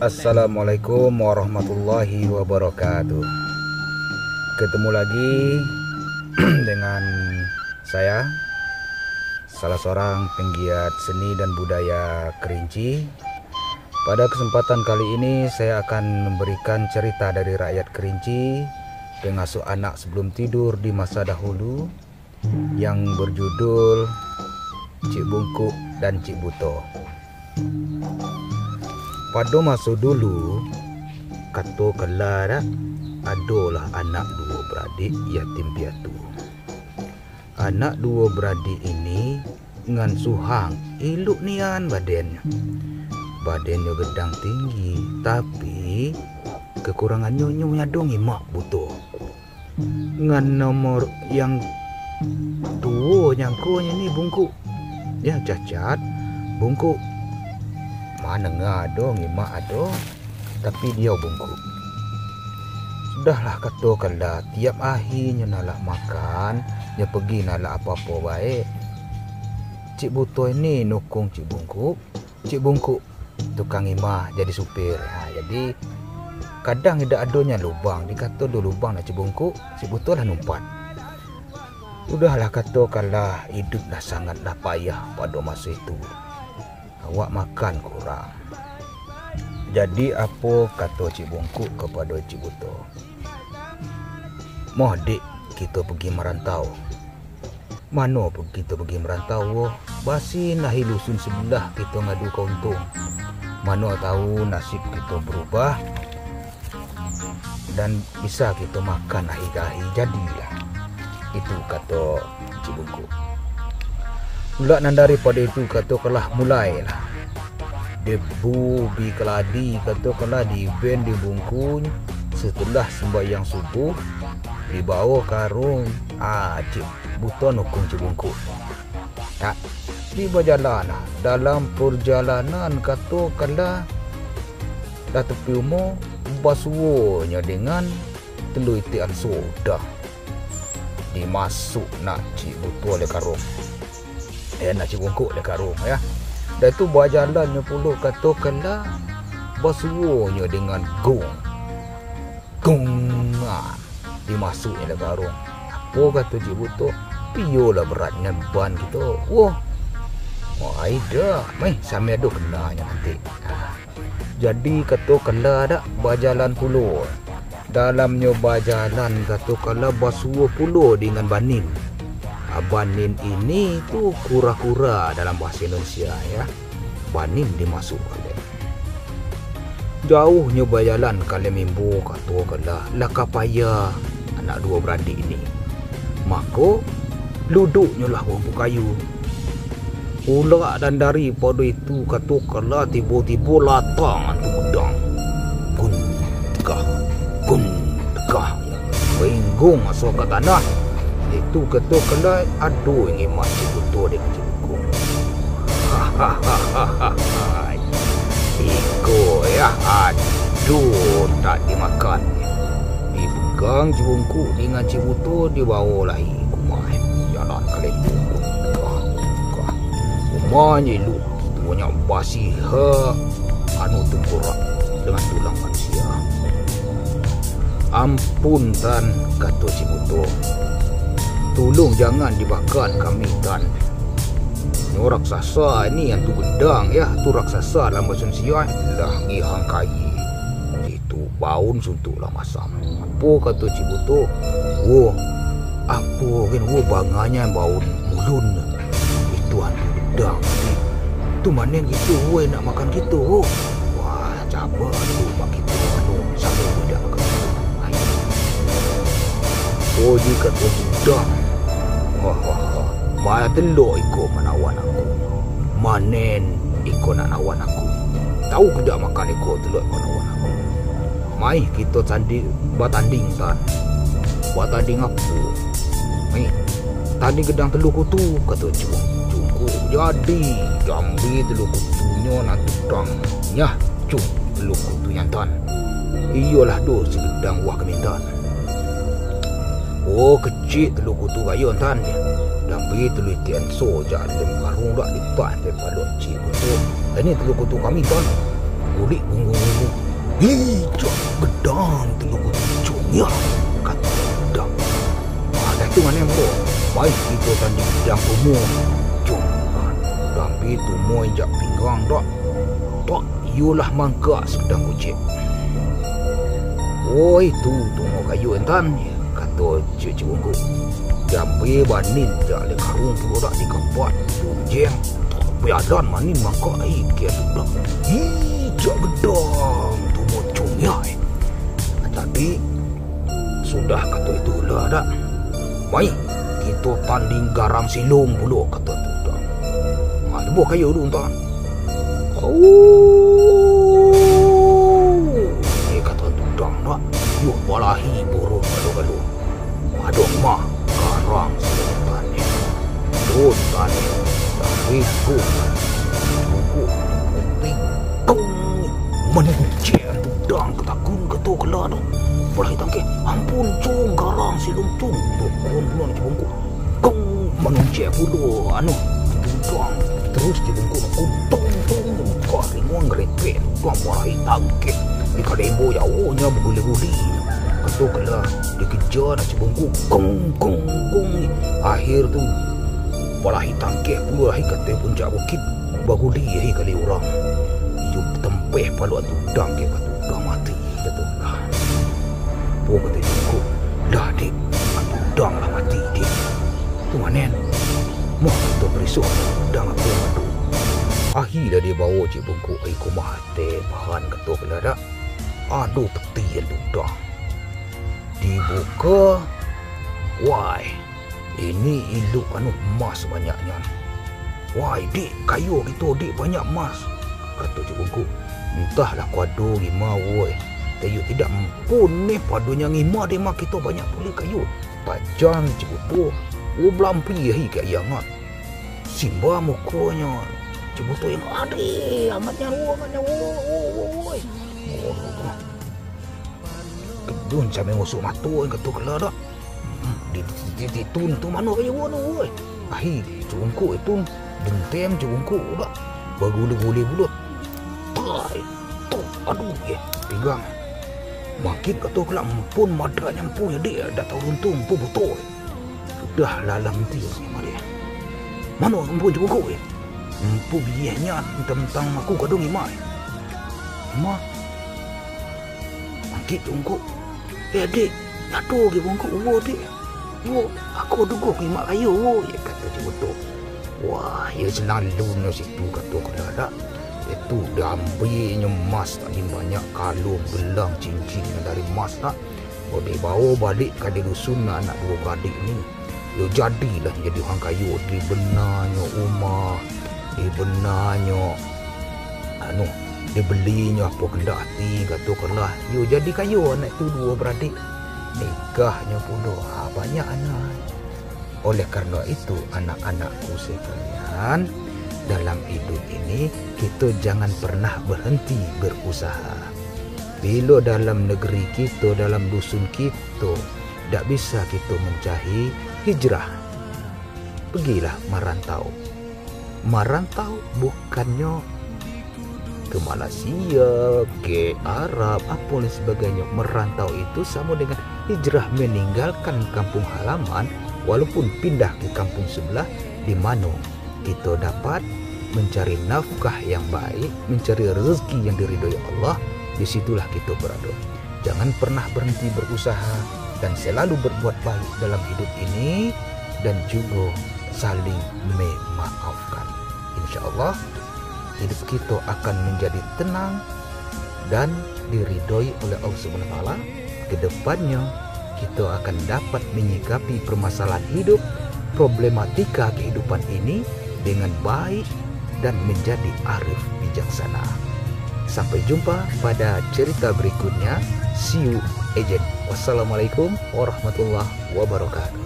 Assalamualaikum warahmatullahi wabarakatuh. Ketemu lagi dengan saya, salah seorang penggiat seni dan budaya Kerinci. Pada kesempatan kali ini saya akan memberikan cerita dari rakyat Kerinci, pengasuh anak sebelum tidur di masa dahulu, yang berjudul Cik Bungkuk dan Cik Buto. Pada masa dulu, kata kelar adalah anak dua beradik yatim piatu. Anak dua beradik ini ngan suhang elok nian badannya. Badannya gedang tinggi, tapi kekurangannya nyadong mak buto. Ngan nomor yang tua nyangkonya ni Bungkuk. Ya cacat Bungkuk. Mana ngadong mak ado, tapi dia Bungkuk. Sudahlah kata kala tiap akhirnya nalah makan, dia pergi nalah apa-apa baik. Cik Buto ini nukung Cik Bungkuk. Cik Bungkuk tukang imah jadi supir. Jadi kadang tidak adanya lubang, dikata ada lubang nak Cik Bungkuk, Cik Buto lah numpat. Sudahlah kata kala hidup dah sangatlah payah pada masa itu. Awak makan kurang. Jadi apa kata Cik Bungkuk kepada Cik Buto? Moh dik, kita pergi merantau. Mana kita pergi merantau? Basi nahi lusun sebelah kita ngadu kauntung. Mana tahu nasib kita berubah dan bisa kita makan ahi-ahi. Jadilah. Itu kata Cik Bungkuk. Pula nan daripada itu kata kelah mulailah. Debu bi keladi kata kelah di ben di bungkuny setelah sembahyang subuh dibawa karung Cik Buto nukung Cik Bungkuk. Tak di berjalan dalam perjalanan kata kelah dah tepi umur basuonya dengan telur itian soda. Dimasuk nak Cik Buto le karung. Nak Cik Bungkuk le karung ya. Dan tu berjalannya pula kata kala basuonya dengan gong. Dimasuknya le karung. Apa kata Cik Buto? Piyolah beratnya ban kita. Wah. Aida, mai sampai ada kenanya nanti. Jadi kata kala dak berjalan pula. Dalamnya berjalan kata kala basuo pula dengan banin. Banin ini tu kura-kura dalam bahasa Indonesia ya. Banin dimasukkan. Jauhnya berjalan kali mimbu kata kala laka payah anak dua beradik ini. Maka duduknya lah bangku kayu. Pula dan daripada itu kata kala tiba-tiba latang tu pedang. Gun-dekah. Benggung masuk ke tanah. Itu kata kala aduh ingin mak Cik Buto dengan Cik Bungkuk. Iko ya aduh tak dimakan. Dipegang Cik Bungkuk dengan Cik Buto dibawa lagi kumai. Jalan kali itu. Kumanya lu banyak basi anu tengkorak dengan tulang manusia. Ampun tan kata Cik Buto. Tolong jangan dibakar kami tan. Ini raksasa ini yang tu gedang ya, tu raksasa dalam bahasa Indonesia lah ngihang kayi. Itu baun suntuklah masam. Apa kata Cik Buto? Wah, apa kan banganya baun mulun. Itu hantu gedang. Itu mana yang gitu weh nak makan gitu. Wah, cabar tu mak kita anu sampai tidak makan. Oh, jika tu gedang. Maya telur ikut menawan aku. Manen ikut nak nawan aku. Tahu ke tak makan ikut telur ikut nawan aku. Mai kita bertanding tan. Bertanding apa? Mai tanding gedang telur kutu kata Cungku. Jadi ambil telur kutunya nak tudang. Nyah cung telur kutunya tan. Iyalah doh segedang buah kemintan. Oh kecil telur kutu bayon tan. Dan begitu lu tian so jalan karung dak lipat daripada Cik Buto. Dan ni telur kutu kami tan. gulik bunggu. Hijau gedang tengok cungnya kata dah. Ada tu mana mo. Baik kita tanding yang umum. Cung. Tapi tu mo jak pinggang dak. Tak yulah mangka sedang ucap. Oi tu mo kayu entan kata cucu bungku. Jambe banin jak le karung tu dak di kapat. Jeng. Piadan manin mangka ai ke tu dak. Hijau gedang. Tapi sudah kata itu lah dah. Mai kita tanding garang silung pula kata tu dah. Lebuh kayu dulu tuan. Kata tu dah nak. Yuk balahi burung galuh-galuh. Adok mah garang silung tanya. Dun tanya. Tapi tu buku putih. Mencik tu dah ketakun kata kelah tu. Balahi tangke. Ampun cung garang silung cung. Bukan cibungku. Kong mencik puluh anu. Tudang terus cibungku tung kau ringon gerepet. Tuang balahi tangke. Di kadembo jauhnya berguli-guli. Kata kelah dikejar cibungku. Kong. Akhir tu balahi tangke puluh hai kata puncak bukit. Baguli hai kali orang. Yuk tempeh palu tudang ke kata dah mati kata dah. Pok kata cukup dah dik tudang lah mati dik. Tu manen mau kita berisuk tudang aku madu. Akhirnya dia bawa cik bungku ai ku mate bahan kata kala dak. Aduh peti tudang. Dibuka. Wai. Ini iluk anu emas banyaknya. Wai dik kayu gitu dik banyak emas. Kata cik bungku. Entahlah kuado lima woi. Tayu tidak ampun ni padunya ngima dia mak kita banyak pulih kayu. Tajam cibuto. Belampi hi ke yangat. Simba mukanya. Cibuto yang ade amatnya woi. Kedun sampai ngusuk matu kata kelah dak. Di tun tu mana kayu woi. Ahi cungku itu bentem cungku dak. Baguli-guli bulut. Aduh ya, pegang. Makin kata kelak pun madanya punya dia dah tahu untung pun betul. Sudah lalam dia sama dia. Mana pun juga kau empu biahnya tentang aku kadung imai. Ma. Makin tunggu. Adik, aduh ke bungku wo dik. Wo, aku dugo imak kayu wo ya kata dia betul. Wah, ya selalu no situ kata kelak dak. Itu dah ambilnya emas tak banyak kalung gelang cincin dari emas tak. Boleh bawa balik ke dusun anak dua beradik ni. Yo jadilah jadi orang kayu di benarnya rumah, di benarnya anu dibelinya apa kendak hati kata kelah. Yo jadi kayu anak tu dua beradik. Nikahnya pula banyak anak. Oleh kerana itu anak-anakku sekalian, dalam hidup ini kita jangan pernah berhenti berusaha. Bila dalam negeri kita, dalam dusun kita tak bisa kita mencari hijrah, pergilah merantau. Merantau bukannya ke Malaysia, ke Arab, apa dan sebagainya. Merantau itu sama dengan hijrah, meninggalkan kampung halaman walaupun pindah ke kampung sebelah di mana kita dapat mencari nafkah yang baik, mencari rezeki yang diridhoi Allah. Disitulah kita berada. Jangan pernah berhenti berusaha dan selalu berbuat baik dalam hidup ini dan juga saling memaafkan. InsyaAllah hidup kita akan menjadi tenang dan diridhoi oleh Allah Subhanahu wa taala. Kedepannya kita akan dapat menyikapi permasalahan hidup, problematika kehidupan ini dengan baik dan menjadi arif bijaksana. Sampai jumpa pada cerita berikutnya. See you again. Wassalamualaikum warahmatullahi wabarakatuh.